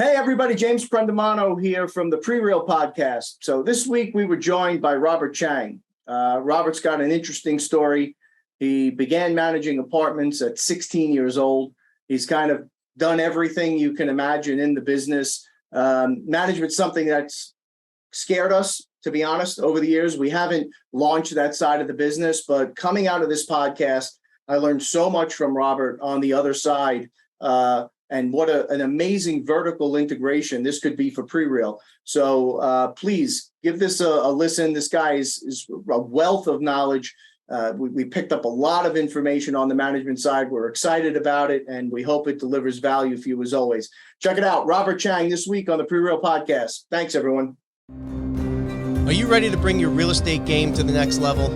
Hey, everybody, James Prendamano here from the Prereal Podcast. So this week we were joined by Robert Chang. Robert's got an interesting story. He began managing apartments at 16 years old. He's kind of done everything you can imagine in the business. Management's something that's scared us, to be honest, over the years. We haven't launched that side of the business, but coming out of this podcast, I learned so much from Robert on the other side. And what an amazing vertical integration this could be for Prereal. So please give this a listen. This guy is a wealth of knowledge. We picked up a lot of information on the management side. We're excited about it, and we hope it delivers value for you as always. Check it out. Robert Chang this week on the Prereal Podcast. Thanks, everyone. Are you ready to bring your real estate game to the next level?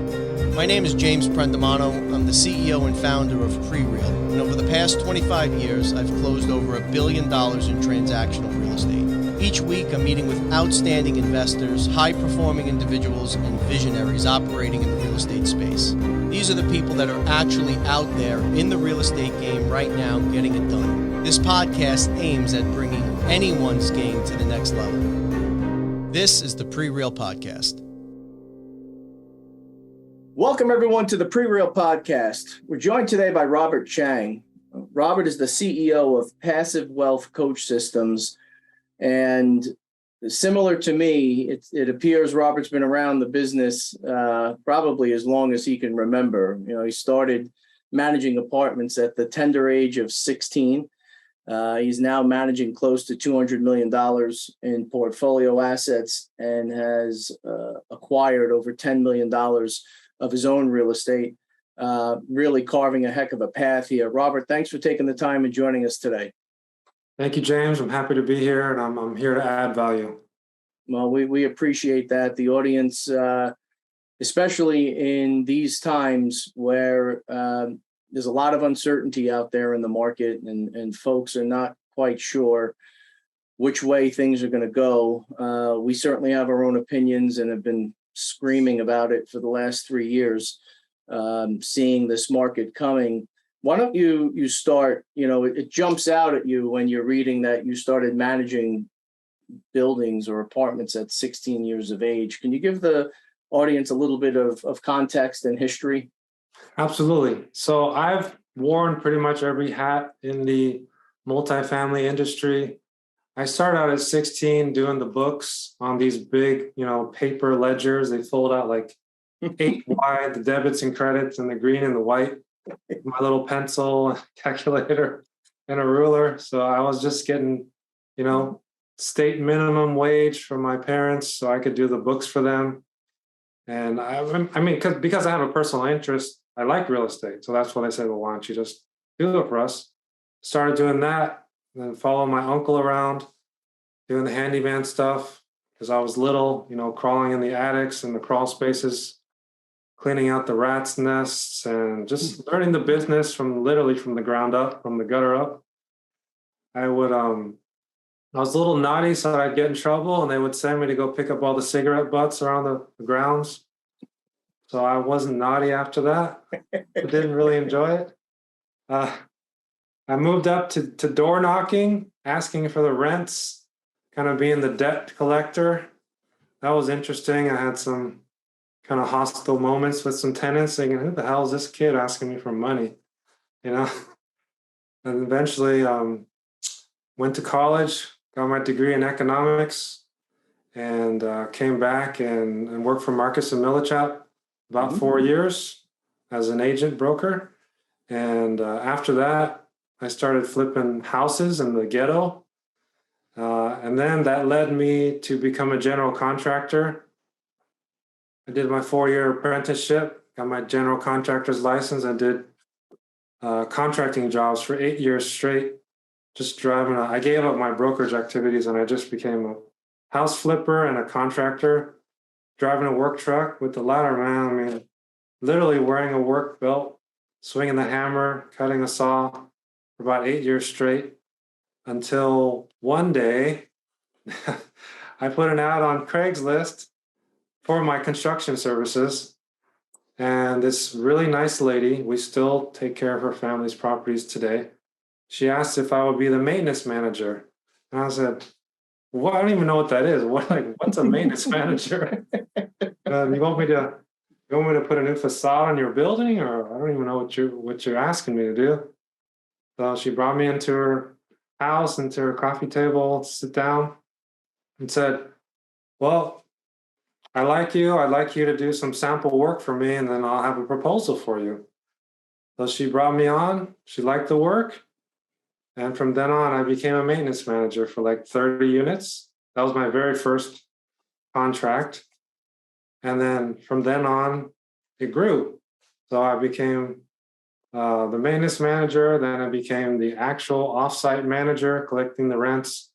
My name is James Prendamano. I'm the CEO and founder of Prereal, and over the past 25 years, I've closed over $1 billion in transactional real estate. Each week, I'm meeting with outstanding investors, high-performing individuals, and visionaries operating in the real estate space. These are the people that are actually out there in the real estate game right now getting it done. This podcast aims at bringing anyone's game to the next level. This is the Prereal Podcast. Welcome, everyone, to the Prereal Podcast. We're joined today by Robert Chang. Robert is the CEO of Passive Wealth Coach Systems. And similar to me, it appears Robert's been around the business probably as long as he can remember. You know, he started managing apartments at the tender age of 16. He's now managing close to $200 million in portfolio assets and has acquired over $10 million of his own real estate, really carving a heck of a path here. Robert, thanks for taking the time and joining us today. Thank you, James. I'm happy to be here, and I'm here to add value. Well, we appreciate that. The audience, especially in these times where there's a lot of uncertainty out there in the market, and folks are not quite sure which way things are going to go. We certainly have our own opinions and have been screaming about it for the last 3 years, seeing this market coming. Why don't you start, it jumps out at you when you're reading that you started managing buildings or apartments at 16 years of age. Can you give the audience a little bit of context and history? Absolutely. So I've worn pretty much every hat in the multifamily industry. I started out at 16 doing the books on these big, paper ledgers. They fold out like 8 wide, the debits and credits and the green and the white. My little pencil, calculator, and a ruler. So I was just getting, state minimum wage from my parents so I could do the books for them. And because I have a personal interest, I like real estate. So that's what I said, well, why don't you just do it for us? Started doing that. Then follow my uncle around, doing the handyman stuff because I was little, crawling in the attics and the crawl spaces, cleaning out the rats' nests, and just learning the business from the ground up, from the gutter up. I was a little naughty, so I'd get in trouble, and they would send me to go pick up all the cigarette butts around the grounds. So I wasn't naughty after that. I didn't really enjoy it. I moved up to door knocking, asking for the rents, kind of being the debt collector. That was interesting. I had some kind of hostile moments with some tenants thinking, who the hell is this kid asking me for money? And eventually went to college, got my degree in economics, and came back and worked for Marcus & Millichap about 4 years as an agent broker. And after that, I started flipping houses in the ghetto. And then that led me to become a general contractor. I did my 4-year apprenticeship, got my general contractor's license. I did contracting jobs for 8 years straight, just driving. I gave up my brokerage activities and I just became a house flipper and a contractor, driving a work truck with the ladder, man. Literally wearing a work belt, swinging the hammer, cutting a saw for about 8 years straight, until one day I put an ad on Craigslist for my construction services. And this really nice lady, we still take care of her family's properties today. She asked if I would be the maintenance manager. And I said, well, I don't even know what that is. What's a maintenance manager? You want me to put a new facade on your building, or I don't even know what you're asking me to do. So she brought me into her house, into her coffee table, sit down, and said, well, I like you. I'd like you to do some sample work for me, and then I'll have a proposal for you. So she brought me on. She liked the work. And from then on, I became a maintenance manager for like 30 units. That was my very first contract. And then from then on, it grew. So I became the maintenance manager. Then I became the actual offsite manager, collecting the rents,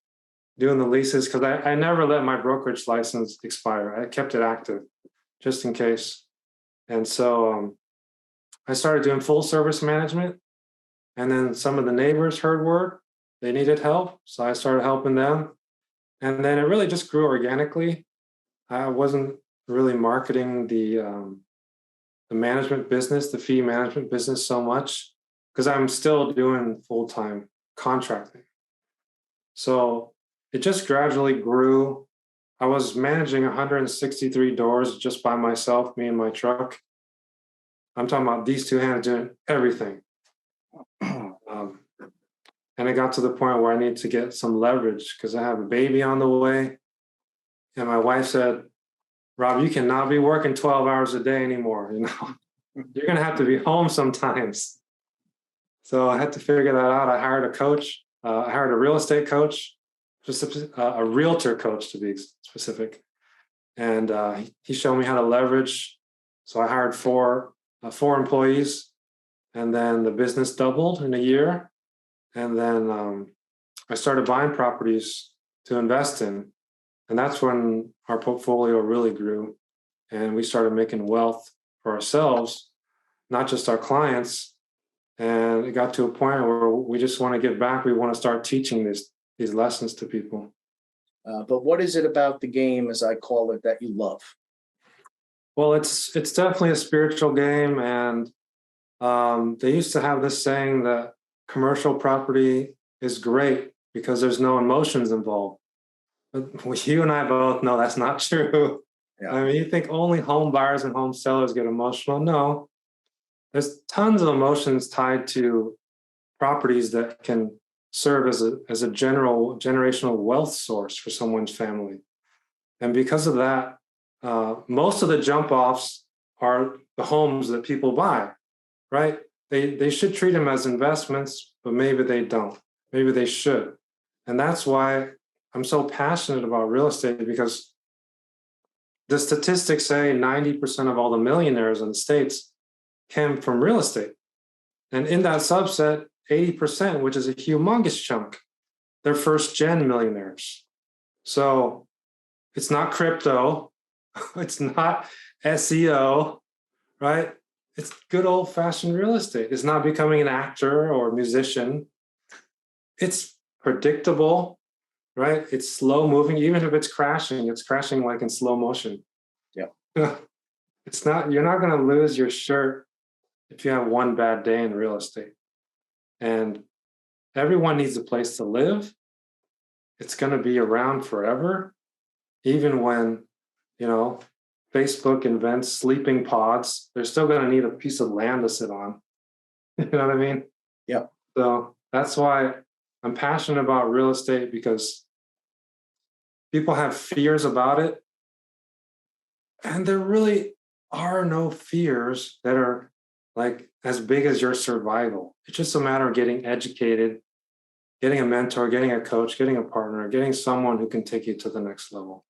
doing the leases, because I never let my brokerage license expire. I kept it active just in case. And so I started doing full service management. And then some of the neighbors heard word they needed help. So I started helping them. And then it really just grew organically. I wasn't really marketing the management business, the fee management business so much, because I'm still doing full-time contracting. So it just gradually grew. I was managing 163 doors just by myself, me and my truck. I'm talking about these two hands doing everything. And it got to the point where I need to get some leverage because I have a baby on the way. And my wife said, Rob, you cannot be working 12 hours a day anymore. You're going to have to be home sometimes. So I had to figure that out. I hired a coach. I hired a real estate coach, just a realtor coach to be specific. And he showed me how to leverage. So I hired four employees, and then the business doubled in a year. And then I started buying properties to invest in. And that's when our portfolio really grew. And we started making wealth for ourselves, not just our clients. And it got to a point where we just want to give back. We want to start teaching these lessons to people. But what is it about the game, as I call it, that you love? Well, it's definitely a spiritual game. And they used to have this saying that commercial property is great because there's no emotions involved. But you and I both know that's not true. Yeah. I mean, you think only home buyers and home sellers get emotional? No. There's tons of emotions tied to properties that can serve as a generational wealth source for someone's family. And because of that, most of the jump offs are the homes that people buy, right? They should treat them as investments, but maybe they don't. Maybe they should. And that's why I'm so passionate about real estate, because the statistics say 90% of all the millionaires in the States came from real estate. And in that subset, 80%, which is a humongous chunk, they're first-gen millionaires. So it's not crypto. It's not SEO, right? It's good old-fashioned real estate. It's not becoming an actor or a musician. It's predictable, right? It's slow-moving. Even if it's crashing like in slow motion. Yeah. You're not going to lose your shirt if you have one bad day in real estate. And everyone needs a place to live. It's going to be around forever, even when, Facebook invents sleeping pods. They're still going to need a piece of land to sit on. You know what I mean? Yeah. So that's why I'm passionate about real estate, because people have fears about it. And there really are no fears that are like as big as your survival. It's just a matter of getting educated, getting a mentor, getting a coach, getting a partner, getting someone who can take you to the next level.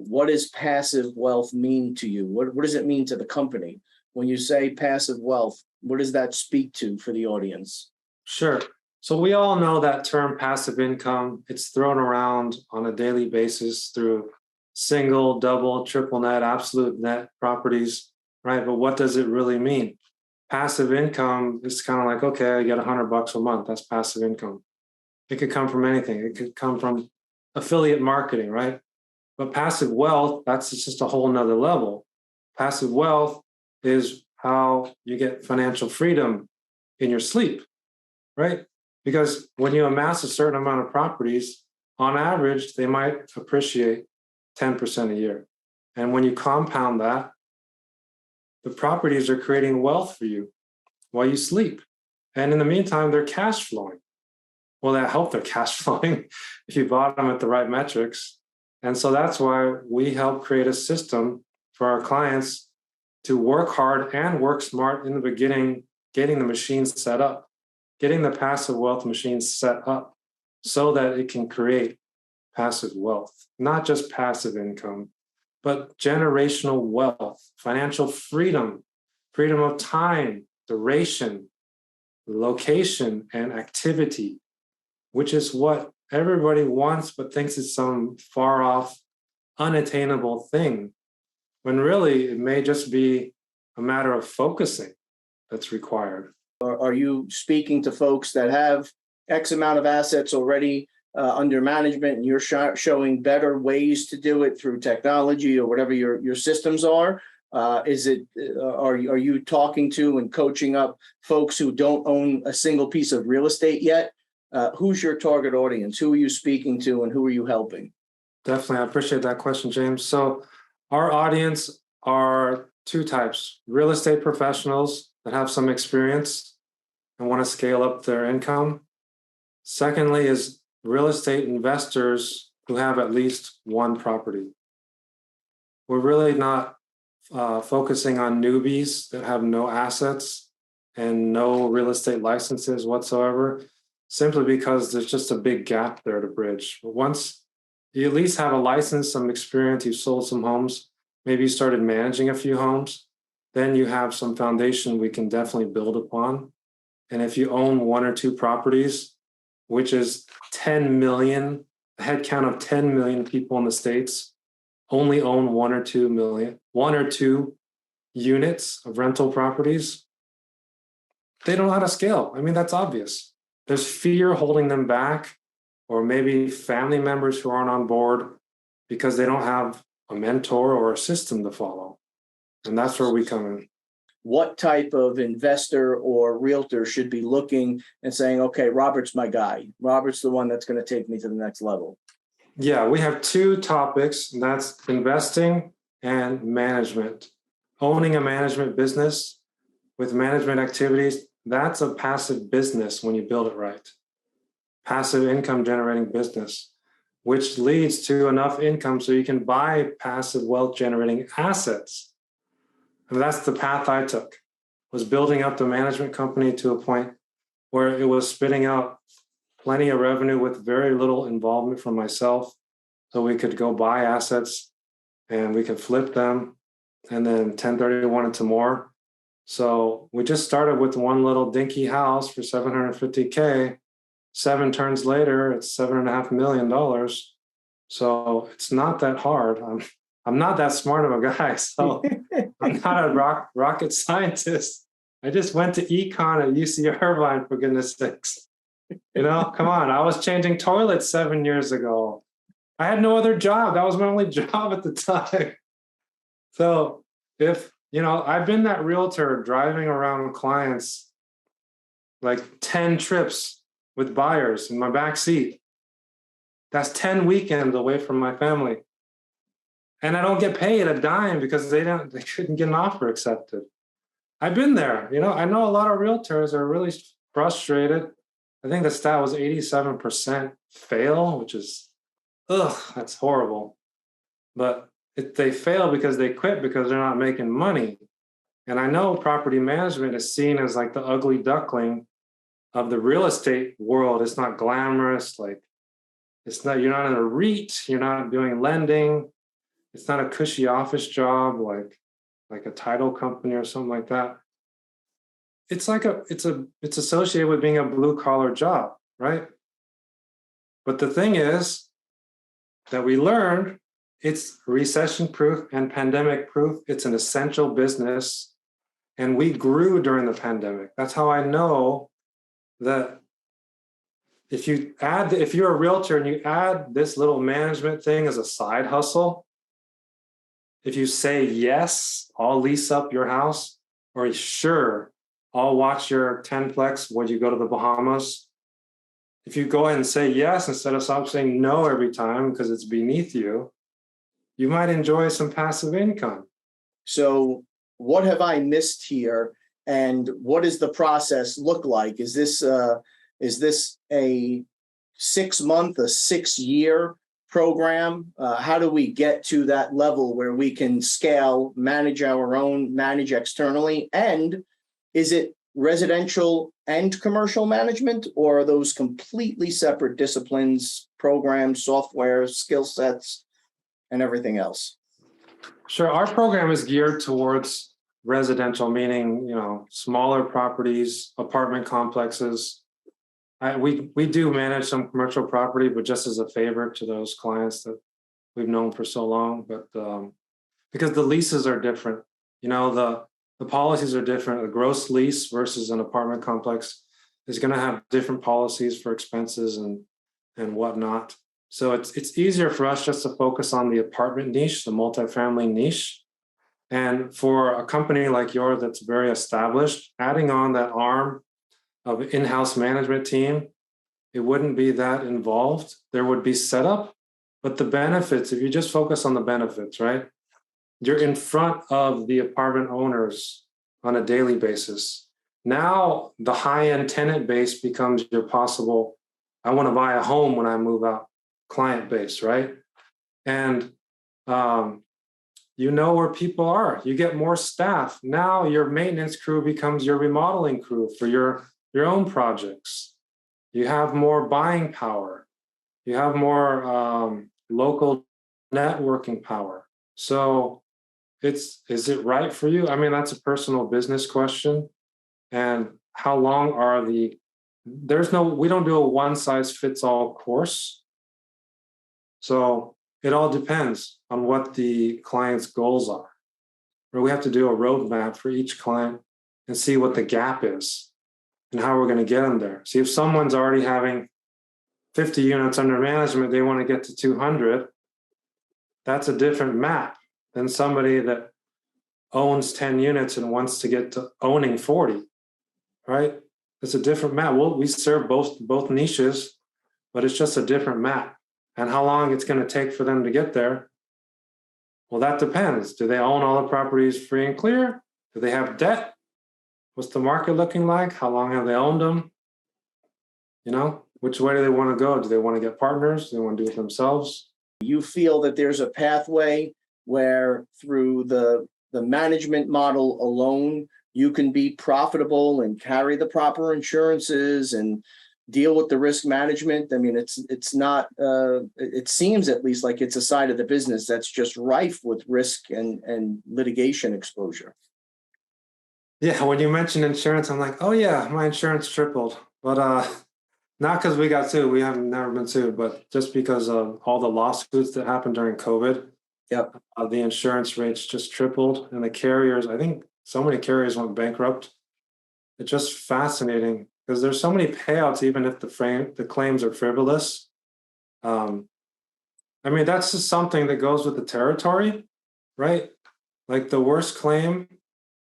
What does passive wealth mean to you? What does it mean to the company? When you say passive wealth, what does that speak to for the audience? Sure. So we all know that term passive income. It's thrown around on a daily basis through single, double, triple net, absolute net properties, right? But what does it really mean? Passive income is kind of like, okay, I get $100 a month. That's passive income. It could come from anything. It could come from affiliate marketing, right? But passive wealth, that's just a whole nother level. Passive wealth is how you get financial freedom in your sleep, right? Because when you amass a certain amount of properties, on average, they might appreciate 10% a year. And when you compound that, the properties are creating wealth for you while you sleep. And in the meantime, they're cash flowing. Well, that helped their cash flowing if you bought them at the right metrics. And so that's why we help create a system for our clients to work hard and work smart in the beginning, getting the machines set up, getting the passive wealth machines set up so that it can create passive wealth, not just passive income, but generational wealth, financial freedom, freedom of time, duration, location, and activity, which is what everybody wants but thinks it's some far off, unattainable thing, when really it may just be a matter of focusing that's required. Are you speaking to folks that have X amount of assets already under management, and you're showing better ways to do it through technology or whatever your systems are? Are you talking to and coaching up folks who don't own a single piece of real estate yet? Who's your target audience? Who are you speaking to, and who are you helping? Definitely. I appreciate that question, James. So our audience are two types: real estate professionals that have some experience and want to scale up their income. Secondly is real estate investors who have at least one property. We're really not focusing on newbies that have no assets and no real estate licenses whatsoever, simply because there's just a big gap there to bridge. But once you at least have a license, some experience, you've sold some homes, maybe you started managing a few homes, then you have some foundation we can definitely build upon. And if you own one or two properties, which is 10 million, a head count of 10 million people in the States only own 1 or 2 units of rental properties, they don't know how to scale. I mean, that's obvious. There's fear holding them back, or maybe family members who aren't on board because they don't have a mentor or a system to follow. And that's where we come in. What type of investor or realtor should be looking and saying, okay, Robert's my guy. Robert's the one that's going to take me to the next level? Yeah, we have two topics, and that's investing and management. Owning a management business with management activities, that's a passive business when you build it right. Passive income generating business, which leads to enough income so you can buy passive wealth generating assets. And that's the path I took, was building up the management company to a point where it was spitting out plenty of revenue with very little involvement from myself. So we could go buy assets and we could flip them and then 1031 into more. So we just started with one little dinky house for $750K. 7 turns later, it's $7.5 million. So it's not that hard. I'm not that smart of a guy, so I'm not a rocket scientist. I just went to econ at UC Irvine, for goodness sakes. You know, come on. I was changing toilets 7 years ago. I had no other job. That was my only job at the time. So I've been that realtor driving around clients like 10 trips with buyers in my back seat. That's 10 weekends away from my family. And I don't get paid a dime because they couldn't get an offer accepted. I've been there. I know a lot of realtors are really frustrated. I think the stat was 87% fail, which is, that's horrible. But they fail because they quit because they're not making money. And I know property management is seen as like the ugly duckling of the real estate world. It's not glamorous. Like you're not in a REIT. You're not doing lending. It's not a cushy office job like a title company or something like that. It's associated with being a blue collar job, right? But the thing is that we learned it's recession proof and pandemic proof. It's an essential business. And we grew during the pandemic. That's how I know that if you're a realtor and you add this little management thing as a side hustle, if you say, yes, I'll lease up your house, or sure, I'll watch your 10-plex when you go to the Bahamas, if you go ahead and say yes instead of stop saying no every time because it's beneath you, you might enjoy some passive income. So what have I missed here? And what does the process look like? Is this a 6-month, a 6-year program? How do we get to that level where we can scale, manage our own, manage externally? And is it residential and commercial management, or are those completely separate disciplines, programs, software, skill sets, and everything else? Sure. Our program is geared towards residential, meaning, smaller properties, apartment complexes. We do manage some commercial property, but just as a favor to those clients that we've known for so long. But because the leases are different, the policies are different. A gross lease versus an apartment complex is going to have different policies for expenses and whatnot. So it's easier for us just to focus on the apartment niche, the multifamily niche. And for a company like yours that's very established, adding on that arm of in-house management team, it wouldn't be that involved. There would be setup, but the benefits, if you just focus on the benefits, right? You're in front of the apartment owners on a daily basis. Now the high-end tenant base becomes your possible, I want to buy a home when I move out client base, right? And you know where people are. You get more staff. Now your maintenance crew becomes your remodeling crew for your own projects. You have more buying power. You have more local networking power. So is it right for you? I mean, that's a personal business question. And how long are we don't do a one-size-fits-all course. So it all depends on what the client's goals are. Or we have to do a roadmap for each client and see what the gap is and how we're going to get them there. See, if someone's already having 50 units under management, they want to get to 200, that's a different map than somebody that owns 10 units and wants to get to owning 40, right? It's a different map. We serve both niches, but it's just a different map. And how long it's going to take for them to get there, well, that depends. Do they own all the properties free and clear? Do they have debt? What's the market looking like? How long have they owned them? Which way do they want to go? Do they want to get partners? Do they want to do it themselves? You feel that there's a pathway where through the management model alone, you can be profitable and carry the proper insurances and deal with the risk management? I mean, it's not, it seems at least like it's a side of the business that's just rife with risk and litigation exposure. Yeah, when you mentioned insurance, I'm like, oh yeah, my insurance tripled. But not because we got sued. We have never been sued, but just because of all the lawsuits that happened during COVID. Yep. The insurance rates just tripled, and the carriers, I think so many carriers went bankrupt. It's just fascinating because there's so many payouts, even if the claims are frivolous. I mean, that's just something that goes with the territory, right? Like the worst claim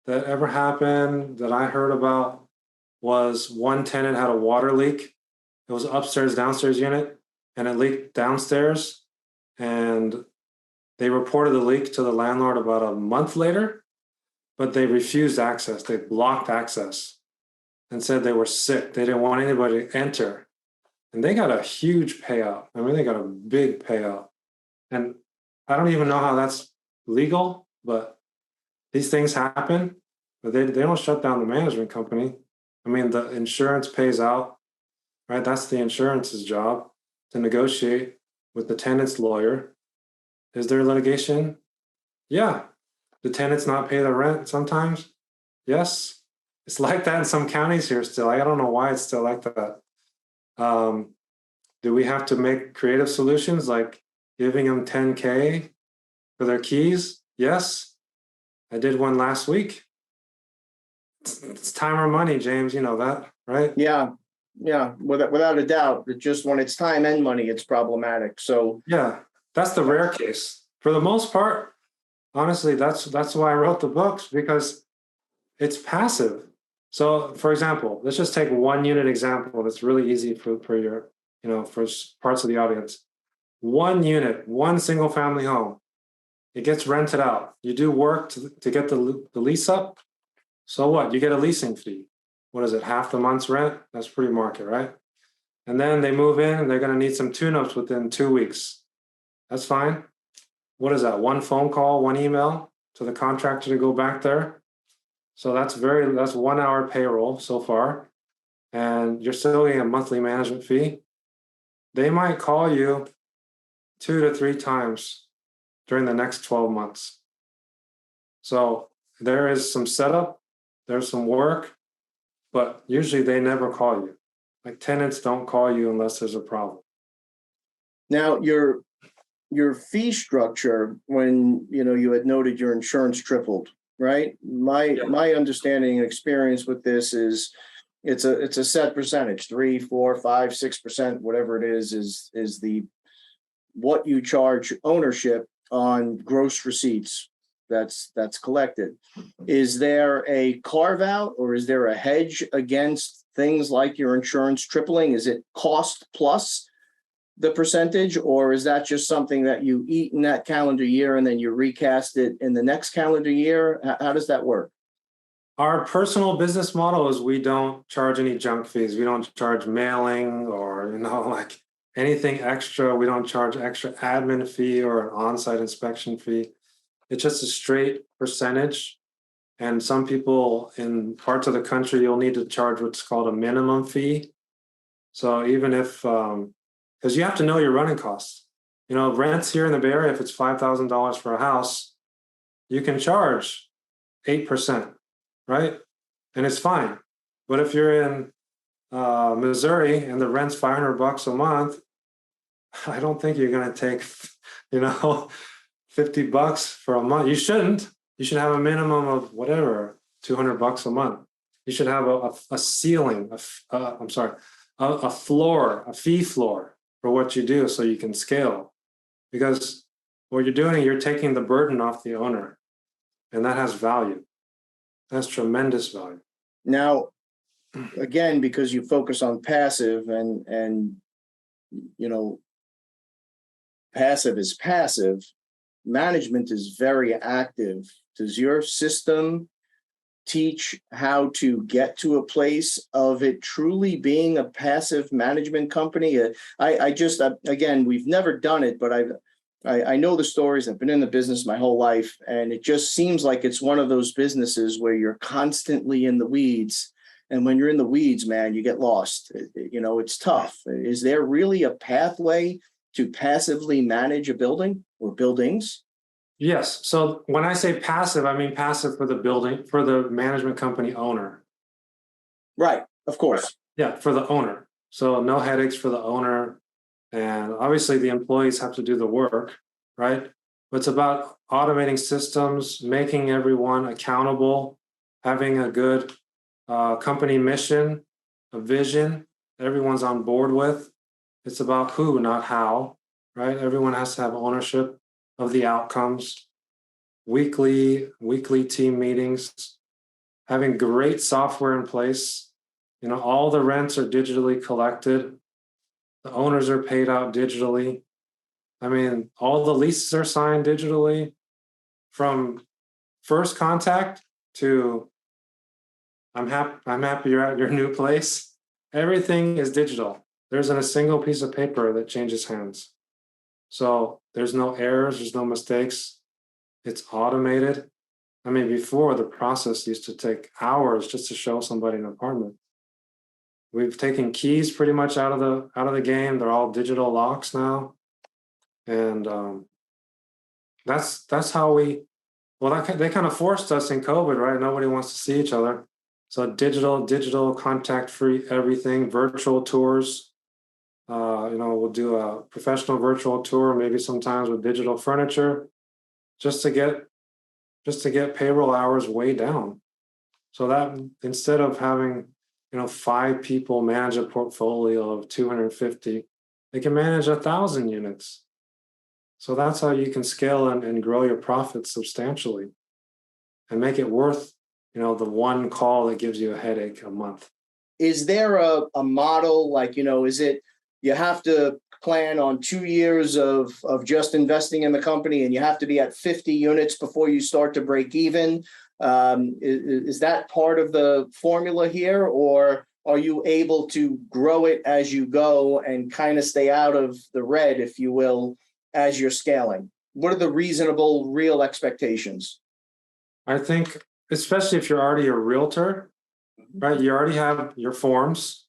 that ever happened that I heard about was one tenant had a water leak. It was upstairs, downstairs unit, and it leaked downstairs. And they reported the leak to the landlord about a month later, but they refused access. They blocked access and said they were sick. They didn't want anybody to enter. And they got a huge payout. I mean, they got a big payout. And I don't even know how that's legal, but these things happen. But they don't shut down the management company. I mean, the insurance pays out, right? That's the insurance's job to negotiate with the tenant's lawyer. Is there litigation? Yeah. Do tenants not pay the rent sometimes? Yes. It's like that in some counties here still. I don't know why it's still like that. Do we have to make creative solutions like giving them $10K for their keys? Yes. I did one last week. It's time or money, James. You know that, right? Yeah. Without a doubt. It just when it's time and money, it's problematic. So yeah, that's the rare case. For the most part, honestly, that's why I wrote the books, because it's passive. So, for example, let's just take one unit example that's really easy for your, for parts of the audience. One unit, one single family home, it gets rented out. You do work to get the lease up. So what? You get a leasing fee. What is it? Half the month's rent? That's pretty market, right? And then they move in and they're going to need some tune-ups within 2 weeks. That's fine. What is that? One phone call, one email to the contractor to go back there. So that's 1 hour payroll so far. And you're still getting a monthly management fee. They might call you 2 to 3 times during the next 12 months. So there is some setup, there's some work, but usually they never call you. Like tenants don't call you unless there's a problem. Now, your fee structure, when you had noted your insurance tripled, right? My understanding and experience with this is it's a set percentage, 3, 4, 5, 6%, whatever it is the what you charge ownership on gross receipts that's collected. Is there a carve out or is there a hedge against things like your insurance tripling? Is it cost plus the percentage, or is that just something that you eat in that calendar year and then you recast it in the next calendar year? How does that work? Our personal business model is we don't charge any junk fees. We don't charge mailing or, like anything extra. We don't charge extra admin fee or an on-site inspection fee. It's just a straight percentage. And some people in parts of the country, you'll need to charge what's called a minimum fee. So even if, because you have to know your running costs. Rents here in the Bay Area, if it's $5,000 for a house, you can charge 8%, right? And it's fine. But if you're in Missouri and the rent's $500 a month, I don't think you're going to take, $50 for a month. You shouldn't. You should have a minimum of whatever, $200 a month. You should have a ceiling, a floor, a fee floor for what you do so you can scale. Because what you're doing, you're taking the burden off the owner. And that has value. That's tremendous value. Now, again, because you focus on passive and passive is passive, management is very active. Does your system teach how to get to a place of it truly being a passive management company? Again, we've never done it, but I know the stories. I've been in the business my whole life, and it just seems like it's one of those businesses where you're constantly in the weeds. And when you're in the weeds, man, you get lost. It's tough. Is there really a pathway to passively manage a building or buildings? Yes. So when I say passive, I mean passive for the building, for the management company owner. Right. Of course. Yeah, for the owner. So no headaches for the owner. And obviously the employees have to do the work, right? But it's about automating systems, making everyone accountable, having a good company mission, a vision that everyone's on board with. It's about who, not how, right? Everyone has to have ownership of the outcomes, weekly team meetings, having great software in place. All the rents are digitally collected. The owners are paid out digitally. I mean, all the leases are signed digitally from first contact to I'm happy you're at your new place. Everything is digital. There isn't a single piece of paper that changes hands. So there's no errors, there's no mistakes. It's automated. I mean, before the process used to take hours just to show somebody an apartment. We've taken keys pretty much out of the game. They're all digital locks now, and that's how they kind of forced us in COVID, right? Nobody wants to see each other, so digital, contact-free, everything, virtual tours. We'll do a professional virtual tour, maybe sometimes with digital furniture, just to get payroll hours way down. So that instead of having 5 people manage a portfolio of 250, they can manage 1,000 units. So that's how you can scale and grow your profits substantially and make it worth the one call that gives you a headache a month. Is there a model like, is it you have to plan on 2 years of just investing in the company and you have to be at 50 units before you start to break even? Is that part of the formula here, or are you able to grow it as you go and kind of stay out of the red, if you will, as you're scaling? What are the reasonable, real expectations? I think, especially if you're already a realtor, right? You already have your forms.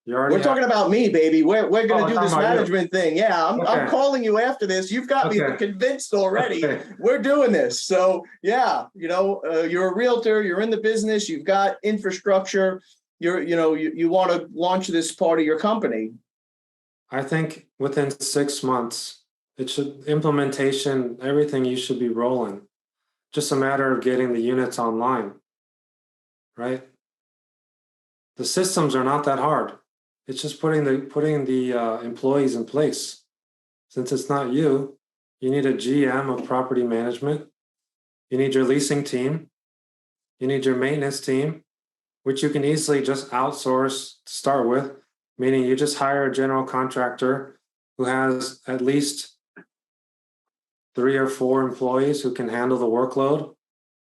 We're talking about me, baby. We're going to do this management thing. Yeah, I'm calling you after this. You've got me convinced already. Okay. We're doing this. So yeah, you're a realtor. You're in the business. You've got infrastructure. You want to launch this part of your company. I think within 6 months, implementation, everything you should be rolling. Just a matter of getting the units online, right? The systems are not that hard. It's just putting the employees in place. Since it's not you, you need a GM of property management. You need your leasing team. You need your maintenance team, which you can easily just outsource to start with, meaning you just hire a general contractor who has at least 3 or 4 employees who can handle the workload.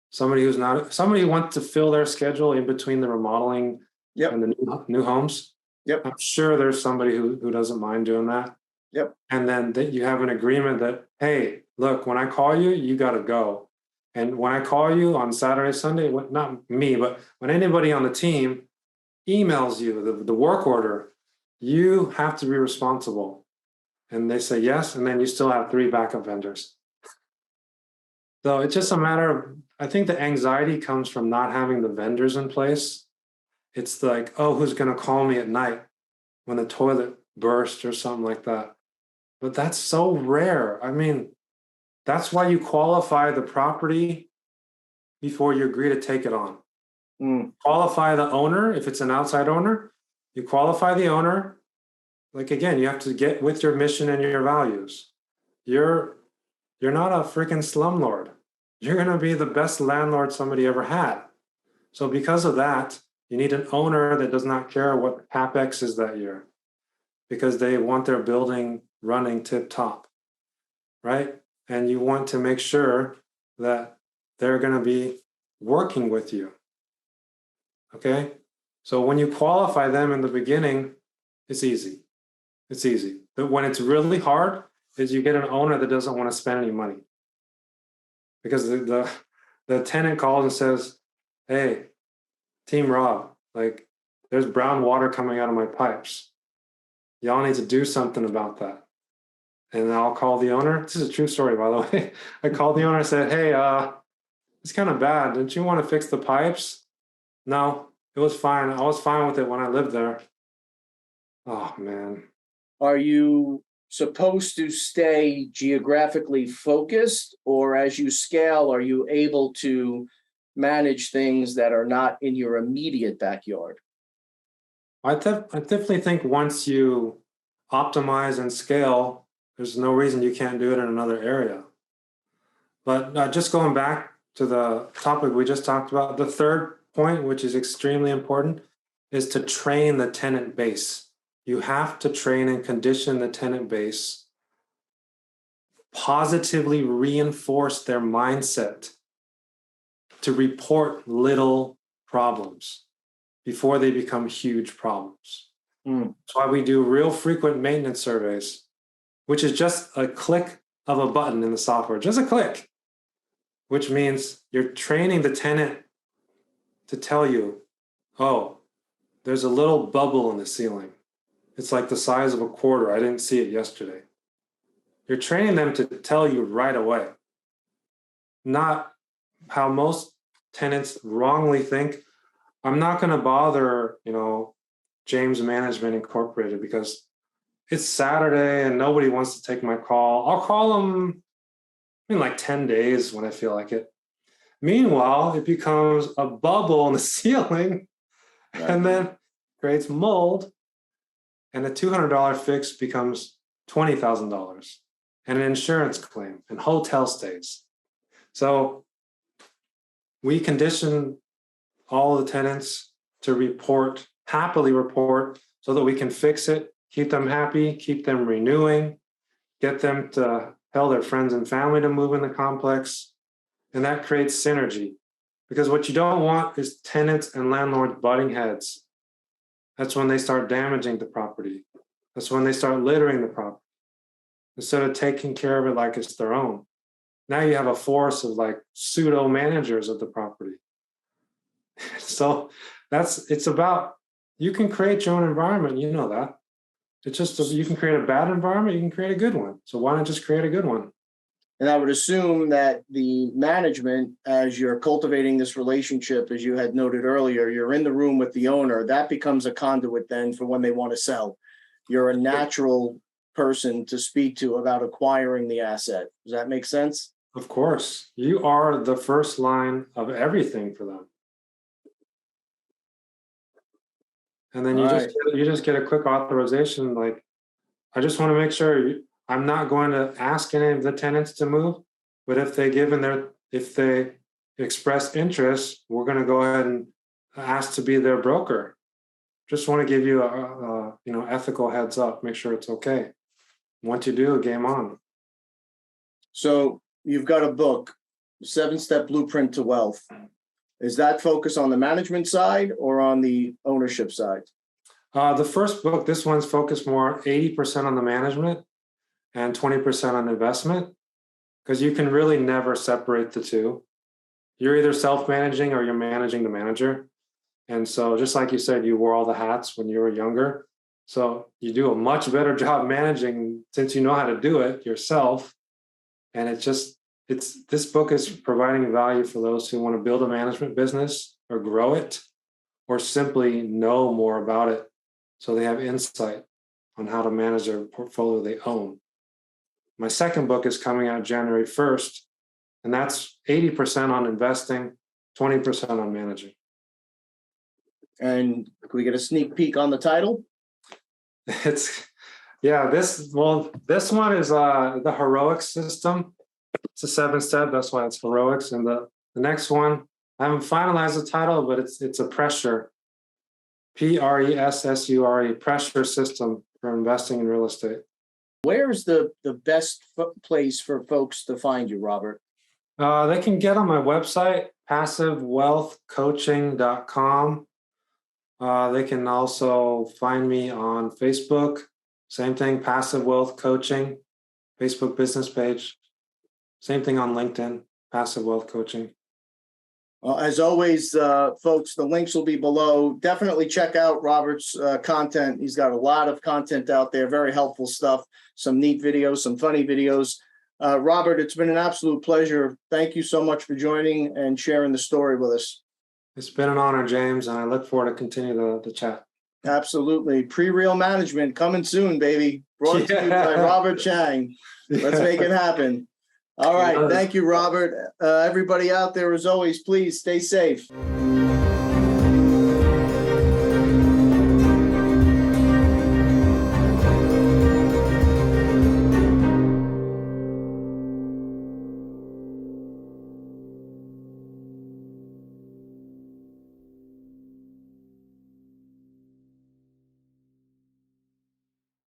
Somebody who wants to fill their schedule in between the remodeling and the new homes. Yep. I'm sure there's somebody who doesn't mind doing that. Yep. And then that you have an agreement that, hey, look, when I call you, you got to go. And when I call you on Saturday, Sunday, not me, but when anybody on the team emails you the work order, you have to be responsible. And they say yes, and then you still have 3 backup vendors. So it's just a matter of, I think the anxiety comes from not having the vendors in place. It's like, oh, who's going to call me at night when the toilet burst or something like that? But that's so rare. I mean, that's why you qualify the property before you agree to take it on. Qualify the owner. If it's an outside owner, you qualify the owner. Like, again, you have to get with your mission and your values. You're not a freaking slumlord. You're going to be the best landlord somebody ever had. So because of that, you need an owner that does not care what CapEx is that year, because they want their building running tip top, right? And you want to make sure that they're going to be working with you. Okay? So when you qualify them in the beginning, it's easy. It's easy. But when it's really hard, is you get an owner that doesn't want to spend any money. Because the tenant calls and says, hey, Team Rob, like, there's brown water coming out of my pipes. Y'all need to do something about that. And I'll call the owner. This is a true story, by the way. I called the owner and said, hey, it's kind of bad. Didn't you want to fix the pipes? No, it was fine. I was fine with it when I lived there. Oh, man. Are you supposed to stay geographically focused, or as you scale, are you able to manage things that are not in your immediate backyard? I definitely think once you optimize and scale, there's no reason you can't do it in another area. But just going back to the topic we just talked about, the third point, which is extremely important, is to train the tenant base. You have to train and condition the tenant base, positively reinforce their mindset to report little problems before they become huge problems. That's why we do real frequent maintenance surveys, which is just a click of a button in the software, just a click, which means you're training the tenant to tell you, oh, there's a little bubble in the ceiling. It's like the size of a quarter. I didn't see it yesterday. You're training them to tell you right away, not how most tenants wrongly think, I'm not going to bother, James Management Incorporated because it's Saturday and nobody wants to take my call. I'll call them in like 10 days when I feel like it. Meanwhile, it becomes a bubble in the ceiling and then creates mold, and a $200 fix becomes $20,000 and an insurance claim and hotel stays. So we condition all the tenants to happily report, so that we can fix it, keep them happy, keep them renewing, get them to tell their friends and family to move in the complex. And that creates synergy. Because what you don't want is tenants and landlords butting heads. That's when they start damaging the property. That's when they start littering the property, instead of taking care of it like it's their own. Now you have a force of like pseudo managers of the property. So it's about, you can create your own environment. You know that. It's just, you can create a bad environment, you can create a good one. So why not just create a good one? And I would assume that the management, as you're cultivating this relationship, as you had noted earlier, you're in the room with the owner. That becomes a conduit then for when they want to sell. You're a natural person to speak to about acquiring the asset. Does that make sense? Of course. You are the first line of everything for them. And then you just get a quick authorization. Like, I just want to make sure I'm not going to ask any of the tenants to move, but if they express interest, we're going to go ahead and ask to be their broker. Just want to give you a ethical heads up. Make sure it's okay. Once you do, game on. So you've got a book, 7-Step Blueprint to Wealth. Is that focused on the management side or on the ownership side? The first book, this one's focused more 80% on the management and 20% on investment, because you can really never separate the two. You're either self-managing or you're managing the manager. And so just like you said, you wore all the hats when you were younger. So you do a much better job managing since you know how to do it yourself. And this book is providing value for those who want to build a management business or grow it, or simply know more about it so they have insight on how to manage their portfolio they own. My second book is coming out January 1st, and that's 80% on investing, 20% on managing. And can we get a sneak peek on the title? This one is the heroic system. It's a 7-step, that's why it's heroics. And the next one, I haven't finalized the title, but it's a pressure, PRESSURE, pressure system for investing in real estate. Where's the best place for folks to find you, Robert? They can get on my website, passivewealthcoaching.com. They can also find me on Facebook. Same thing, Passive Wealth Coaching, Facebook business page. Same thing on LinkedIn, Passive Wealth Coaching. As always, folks, the links will be below. Definitely check out Robert's content. He's got a lot of content out there, very helpful stuff, some neat videos, some funny videos. Robert, it's been an absolute pleasure. Thank you so much for joining and sharing the story with us. It's been an honor, James, and I look forward to continue the chat. Absolutely. Prereal Management coming soon, baby. Brought to you by Robert Chang. Let's make it happen. All right. Thank you, Robert. Everybody out there, as always, please stay safe.